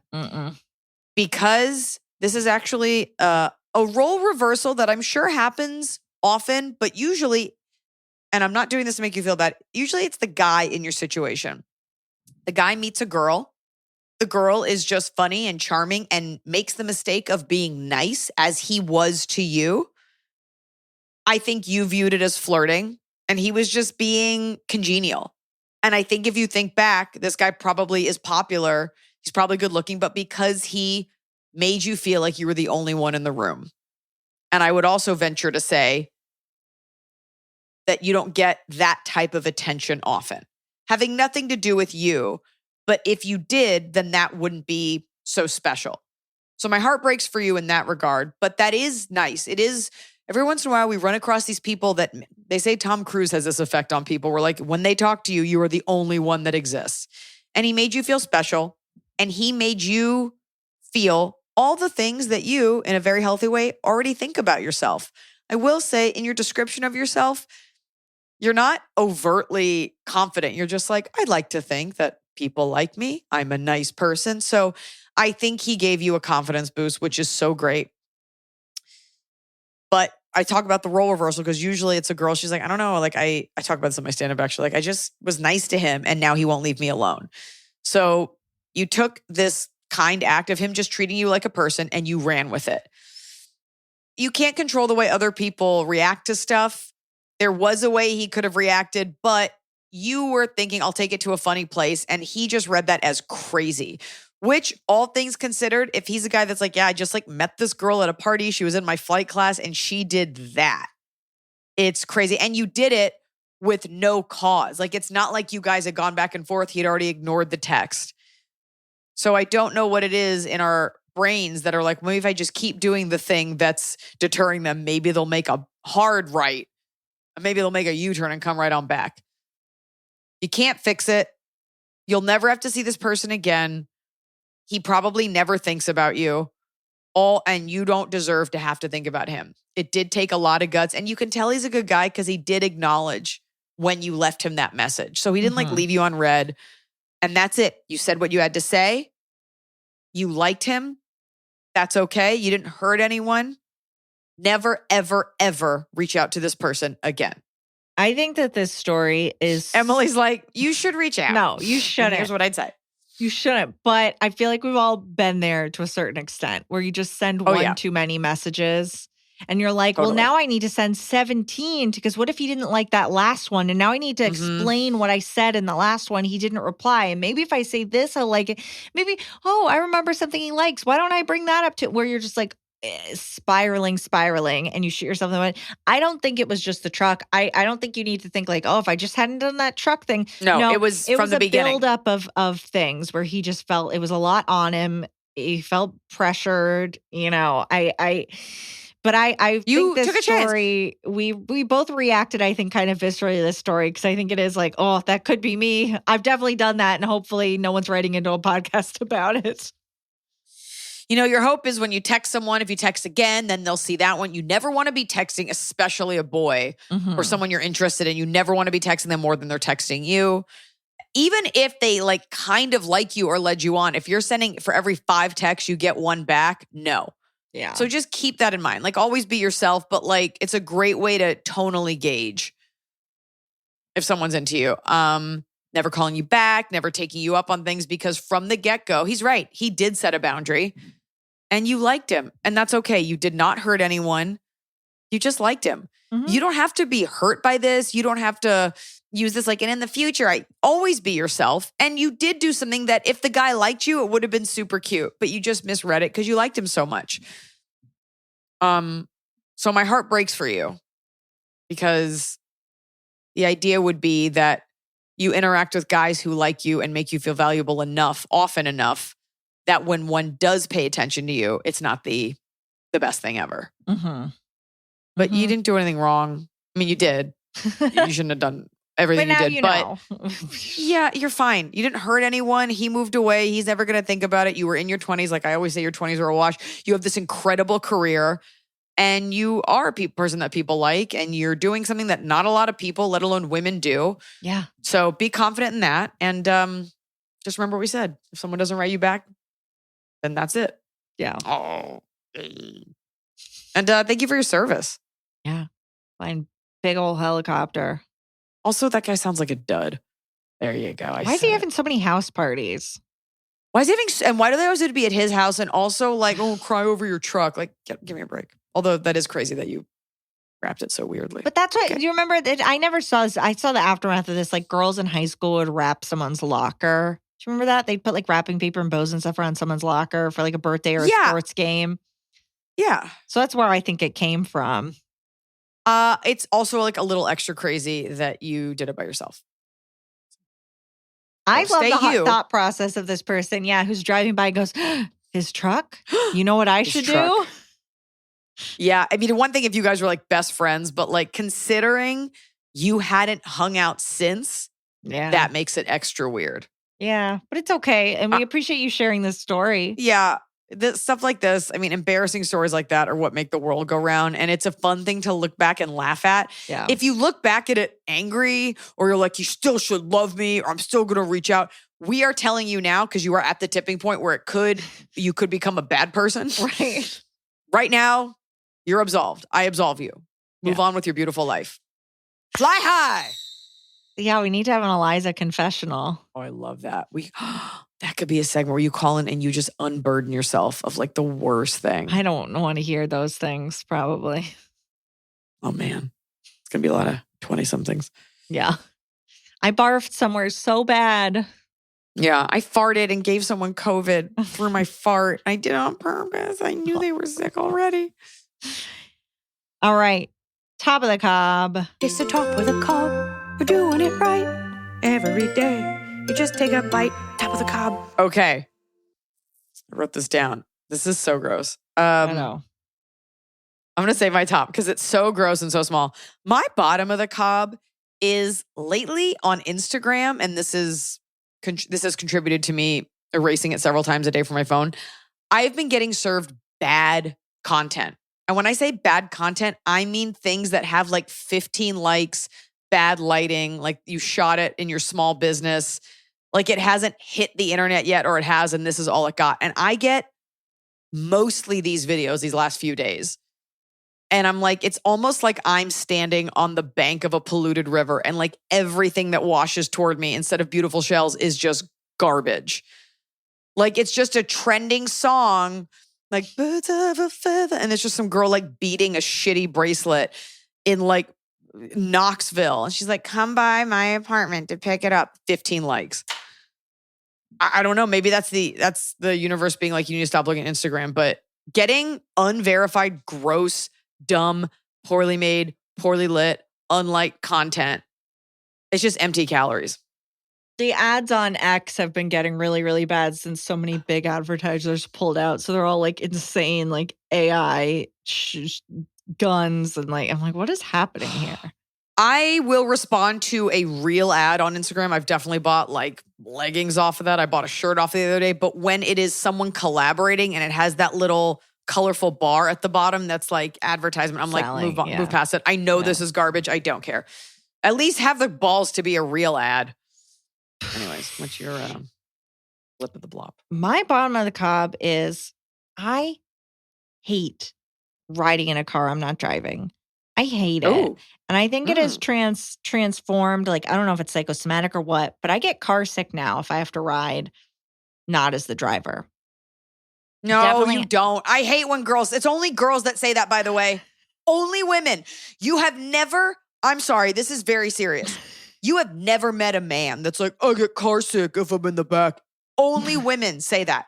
Because this is actually a role reversal that I'm sure happens often, but usually, and I'm not doing this to make you feel bad, usually it's the guy in your situation. The guy meets a girl. The girl is just funny and charming and makes the mistake of being nice as he was to you. I think you viewed it as flirting and he was just being congenial. And I think if you think back, this guy probably is popular. He's probably good looking, but because he made you feel like you were the only one in the room. And I would also venture to say that you don't get that type of attention often, having nothing to do with you. But if you did, then that wouldn't be so special. So my heart breaks for you in that regard, but that is nice. It is, every once in a while we run across these people that they say Tom Cruise has this effect on people where like when they talk to you, you are the only one that exists. And he made you feel special and he made you feel all the things that you, in a very healthy way, already think about yourself. I will say in your description of yourself, you're not overtly confident. You're just like, I'd like to think that people like me. I'm a nice person. So I think he gave you a confidence boost, which is so great. But I talk about the role reversal because usually it's a girl. She's like, I don't know. Like I talk about this in my stand-up actually. Like I just was nice to him and now he won't leave me alone. So you took this kind act of him just treating you like a person and you ran with it. You can't control the way other people react to stuff. There was a way he could have reacted, but you were thinking, I'll take it to a funny place. And he just read that as crazy, which all things considered, if he's a guy that's like, yeah, I just like met this girl at a party. She was in my flight class and she did that. It's crazy. And you did it with no cause. Like, it's not like you guys had gone back and forth. He'd already ignored the text. So I don't know what it is in our brains that are like, maybe if I just keep doing the thing that's deterring them, maybe they'll make a hard right. Maybe they'll make a U-turn and come right on back. You can't fix it. You'll never have to see this person again. He probably never thinks about you. And you don't deserve to have to think about him. It did take a lot of guts. And you can tell he's a good guy because he did acknowledge when you left him that message. So he didn't like leave you on red. And that's it. You said what you had to say. You liked him. That's okay. You didn't hurt anyone. Never, ever, ever reach out to this person again. I think that this story is... Emily's like, you should reach out. No, you shouldn't. And here's what I'd say. You shouldn't. But I feel like we've all been there to a certain extent where you just send one too many messages and you're like, well, now I need to send 17 because what if he didn't like that last one? And now I need to explain what I said in the last one. He didn't reply. And maybe if I say this, I'll like it. Maybe, I remember something he likes. Why don't I bring that up to where you're just like, spiraling and you shoot yourself in the foot. I don't think it was just the truck. I don't think you need to think like, if I just hadn't done that truck thing. No, it was from the beginning. Build up of things where he just felt it was a lot on him. He felt pressured, but I think this story, we both reacted, I think, kind of viscerally to this story because I think it is like, that could be me. I've definitely done that, and hopefully no one's writing into a podcast about it. Your hope is when you text someone, if you text again, then they'll see that one. You never want to be texting, especially a boy or someone you're interested in. You never want to be texting them more than they're texting you. Even if they like kind of like you or led you on, if you're sending for every 5 texts, you get 1 back, no. Yeah. So just keep that in mind. Like always be yourself, but like it's a great way to tonally gauge if someone's into you. Never calling you back, never taking you up on things because from the get-go, he's right. He did set a boundary and you liked him and that's okay. You did not hurt anyone. You just liked him. You don't have to be hurt by this. You don't have to use this like, and in the future, I always be yourself. And you did do something that if the guy liked you, it would have been super cute, but you just misread it because you liked him so much. So my heart breaks for you because the idea would be that you interact with guys who like you and make you feel valuable enough, often enough, that when one does pay attention to you, it's not the best thing ever. But you didn't do anything wrong. I mean, you did. You shouldn't have done everything you did. But yeah, you're fine. You didn't hurt anyone. He moved away. He's never going to think about it. You were in your 20s. Like I always say, your 20s are a wash. You have this incredible career. and you are a person that people like, and you're doing something that not a lot of people, let alone women, do. Yeah. So be confident in that. And just remember what we said. If someone doesn't write you back, then that's it. Yeah. Oh. And thank you for your service. Yeah. Fine. Big old helicopter. Also, that guy sounds like a dud. There you go. Why is he having so many house parties? Why is he having, and why do they always have to be at his house and also like, oh, cry over your truck? Like, give me a break. Although that is crazy that you wrapped it so weirdly. But that's why, do you remember that? I never saw this. I saw the aftermath of this. Like girls in high school would wrap someone's locker. Do you remember that? They'd put like wrapping paper and bows and stuff around someone's locker for like a birthday or a sports game. Yeah. So that's where I think it came from. It's also like a little extra crazy that you did it by yourself. I love the thought process of this person. Yeah. Who's driving by and goes, his truck? You know what I should do? Yeah. I mean, one thing if you guys were like best friends, but like considering you hadn't hung out since, that makes it extra weird. Yeah. But it's okay. And we appreciate you sharing this story. Yeah. Stuff like this, I mean, embarrassing stories like that are what make the world go round. And it's a fun thing to look back and laugh at. Yeah. If you look back at it angry or you're like, you still should love me or I'm still going to reach out. We are telling you now because you are at the tipping point where you could become a bad person. Right. Right now, you're absolved. I absolve you. Move on with your beautiful life. Fly high. Yeah, we need to have an Iliza confessional. Oh, I love that. That could be a segment where you call in and you just unburden yourself of like the worst thing. I don't want to hear those things, probably. Oh, man. It's going to be a lot of 20-somethings. Yeah. I barfed somewhere so bad. Yeah, I farted and gave someone COVID for my fart. I did it on purpose. I knew they were sick already. All right. Top of the cob. It's the top of the cob. We're doing it right every day. You just take a bite. Top of the cob. Okay. I wrote this down. This is so gross. I know. I'm going to say my top because it's so gross and so small. My bottom of the cob is lately on Instagram, and this has contributed to me erasing it several times a day from my phone. I've been getting served bad content. And when I say bad content, I mean things that have like 15 likes, bad lighting, like you shot it in your small business, like it hasn't hit the internet yet, or it has, and this is all it got. And I get mostly these videos these last few days. And I'm like, it's almost like I'm standing on the bank of a polluted river and like everything that washes toward me instead of beautiful shells is just garbage. Like it's just a trending song, like birds of a feather. And it's just some girl like beating a shitty bracelet in like Knoxville. And she's like, come by my apartment to pick it up. 15 likes. I don't know. Maybe that's the universe being like, you need to stop looking at Instagram. But getting unverified, gross, dumb, poorly made, poorly lit, unliked content, it's just empty calories. The ads on X have been getting really, really bad since so many big advertisers pulled out. So they're all like insane, like AI guns. And like, I'm like, what is happening here? I will respond to a real ad on Instagram. I've definitely bought like leggings off of that. I bought a shirt off the other day. But when it is someone collaborating and it has that little colorful bar at the bottom that's like advertisement, I'm like, move on, move past it. I know this is garbage. I don't care. At least have the balls to be a real ad. Anyways, what's your flip of the blob? My bottom of the cob is I hate riding in a car I'm not driving. I hate it. And I think it is transformed. Like, I don't know if it's psychosomatic or what, but I get car sick now if I have to ride not as the driver. No, definitely. You don't. I hate when it's only girls that say that, by the way. Only women. You have never, I'm sorry, this is very serious. You have never met a man that's like, I get car sick if I'm in the back. Only women say that.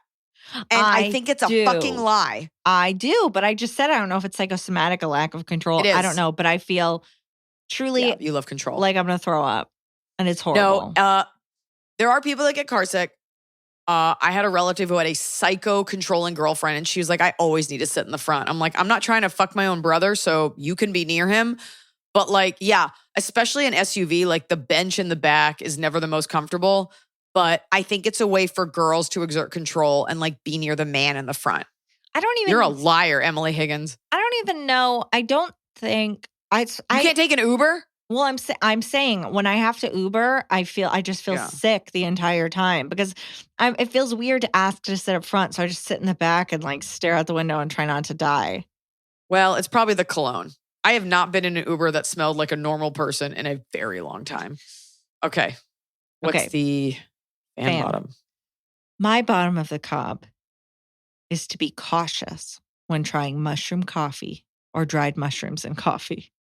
And I think it's a fucking lie. I do, but I just said I don't know if it's psychosomatic, a lack of control. It is. I don't know, but I feel truly you love control. Like I'm going to throw up. And it's horrible. No, there are people that get car sick. I had a relative who had a psycho controlling girlfriend, and she was like, I always need to sit in the front. I'm like, I'm not trying to fuck my own brother, so you can be near him. But like, yeah, especially an SUV, like the bench in the back is never the most comfortable. But I think it's a way for girls to exert control and like be near the man in the front. I don't even. You're a liar, Emily Higgins. I don't even know. I don't think You can't take an Uber? Well, I'm saying when I have to Uber, I just feel sick the entire time because it feels weird to ask to sit up front. So I just sit in the back and like stare out the window and try not to die. Well, it's probably the cologne. I have not been in an Uber that smelled like a normal person in a very long time. Okay. What's the fan bottom? My bottom of the cob is to be cautious when trying mushroom coffee or dried mushrooms in coffee.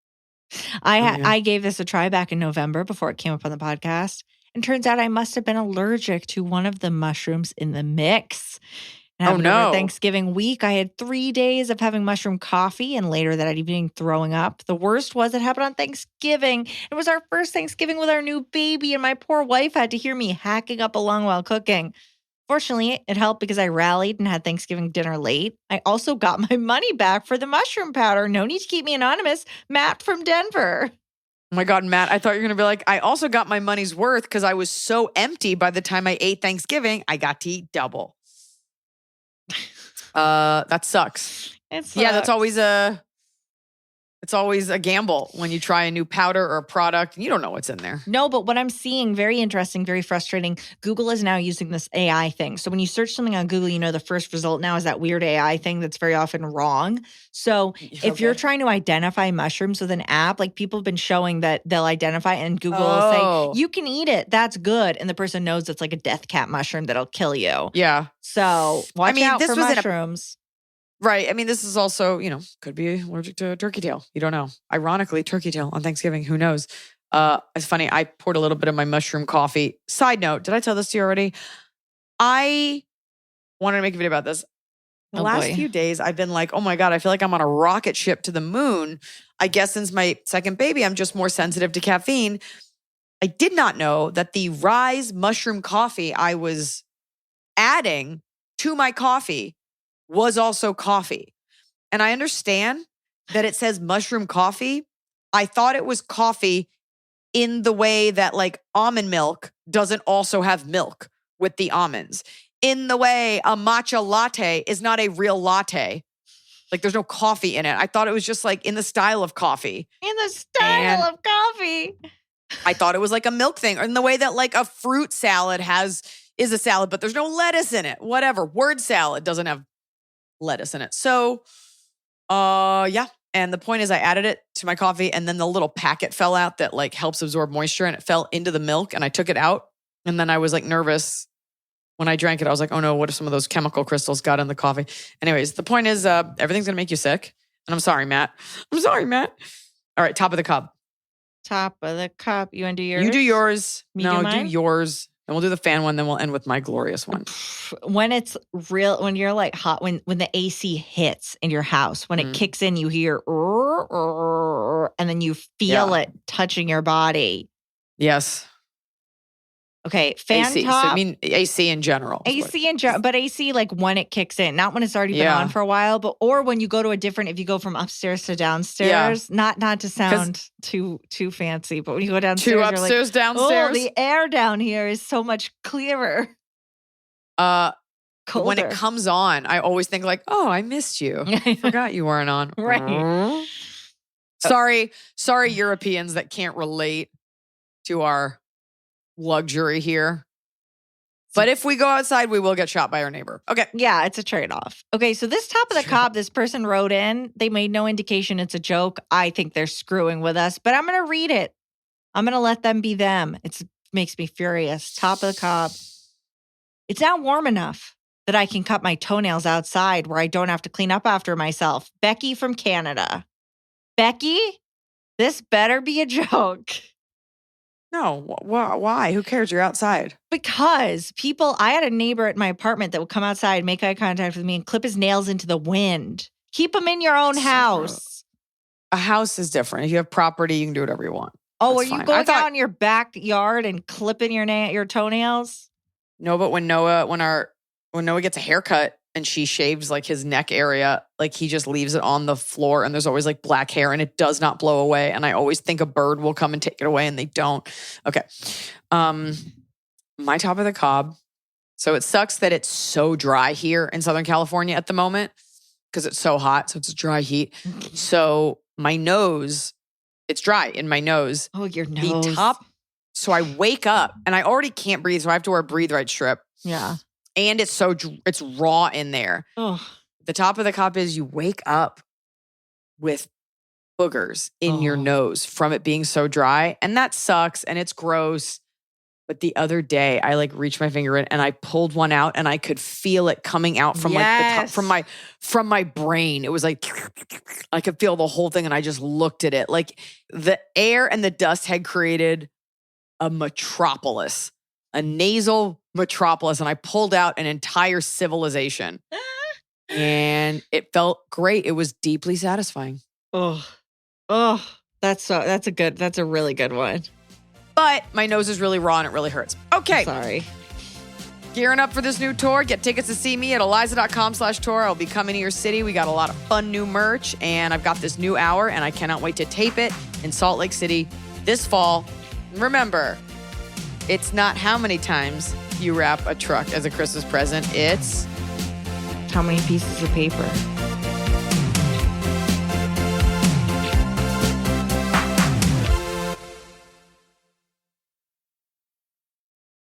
I gave this a try back in November before it came up on the podcast. And turns out I must have been allergic to one of the mushrooms in the mix. And over Thanksgiving week, I had 3 days of having mushroom coffee and later that evening throwing up. The worst was it happened on Thanksgiving. It was our first Thanksgiving with our new baby and my poor wife had to hear me hacking up a lung while cooking. Fortunately, it helped because I rallied and had Thanksgiving dinner late. I also got my money back for the mushroom powder. No need to keep me anonymous. Matt from Denver. Oh my God, Matt, I thought you were going to be like, I also got my money's worth because I was so empty by the time I ate Thanksgiving, I got to eat double. That sucks. Yeah, that's always it's always a gamble when you try a new powder or a product and you don't know what's in there. No, but what I'm seeing, very interesting, very frustrating. Google is now using this AI thing. So when you search something on Google, the first result now is that weird AI thing that's very often wrong. So if you're trying to identify mushrooms with an app, like people have been showing that they'll identify and Google will say, you can eat it. That's good. And the person knows it's like a death cap mushroom that'll kill you. Yeah. So watch out for mushrooms. Right. I mean, this is also, could be allergic to turkey tail. You don't know. Ironically, turkey tail on Thanksgiving. Who knows? It's funny. I poured a little bit of my mushroom coffee. Side note, did I tell this to you already? I wanted to make a video about this. The last few days, I've been like, oh my God, I feel like I'm on a rocket ship to the moon. I guess since my second baby, I'm just more sensitive to caffeine. I did not know that the Rise mushroom coffee I was adding to my coffee was also coffee. And I understand that it says mushroom coffee. I thought it was coffee in the way that like almond milk doesn't also have milk with the almonds. In the way a matcha latte is not a real latte. Like there's no coffee in it. I thought it was just like in the style of coffee. In the style of coffee. I thought it was like a milk thing, or in the way that like a fruit salad is a salad, but there's no lettuce in it. Whatever. Word salad doesn't have lettuce in it. So, yeah. And the point is I added it to my coffee and then the little packet fell out that like helps absorb moisture and it fell into the milk and I took it out. And then I was like nervous when I drank it. I was like, oh no, what if some of those chemical crystals got in the coffee? Anyways, the point is everything's going to make you sick. And I'm sorry, Matt. I'm sorry, Matt. All right. Top of the cup. Top of the cup. You want to do yours? You do yours. Do yours. And we'll do the fan one, then we'll end with my glorious one. When it's real, when you're like hot, when the AC hits in your house, when it kicks in, you hear, and then you feel it touching your body. Yes. Okay, fan AC. top. So I mean AC in general. AC in general, but AC like when it kicks in, not when it's already been on for a while, or when you go to if you go from upstairs to downstairs. Not to sound too fancy, but when you go downstairs, you're upstairs, downstairs. Oh, the air down here is so much clearer. Colder. When it comes on, I always think like, oh, I missed you. I forgot you weren't on. Right. Sorry, Europeans that can't relate to our luxury here. But if we go outside, we will get shot by our neighbor. Okay. Yeah, it's a trade-off. Okay, so this top of the cob, this person wrote in. They made no indication it's a joke. I think they're screwing with us, but I'm going to read it. I'm going to let them be them. It makes me furious. Top of the cob. It's now warm enough that I can cut my toenails outside where I don't have to clean up after myself. Becky from Canada. Becky, this better be a joke. No, why? Who cares? You're outside. Because I had a neighbor at my apartment that would come outside, make eye contact with me, and clip his nails into the wind. Keep them in your own house. A house is different. If you have property, you can do whatever you want. Oh, are you going down your backyard and clipping your toenails? No, but when Noah gets a haircut and she shaves like his neck area, like he just leaves it on the floor and there's always like black hair and it does not blow away. And I always think a bird will come and take it away and they don't. Okay. My top of the cob. So it sucks that it's so dry here in Southern California at the moment. because it's so hot. So it's a dry heat. So my nose, it's dry in my nose. Oh, your nose. The top. So I wake up and I already can't breathe. So I have to wear a breathe right strip. Yeah. And it's raw in there. Oh. The top of the cup is you wake up with boogers in your nose from it being so dry. And that sucks and it's gross. But the other day I like reached my finger in and I pulled one out and I could feel it coming out from like the top from my brain. It was like I could feel the whole thing and I just looked at it. Like the air and the dust had created a metropolis, a nasal metropolis. And I pulled out an entire civilization. And it felt great. It was deeply satisfying. Oh, that's a really good one. But my nose is really raw and it really hurts. Okay. Sorry. Gearing up for this new tour. Get tickets to see me at iliza.com/tour. I'll be coming to your city. We got a lot of fun new merch and I've got this new hour and I cannot wait to tape it in Salt Lake City this fall. Remember, it's not how many times you wrap a truck as a Christmas present. It's how many pieces of paper.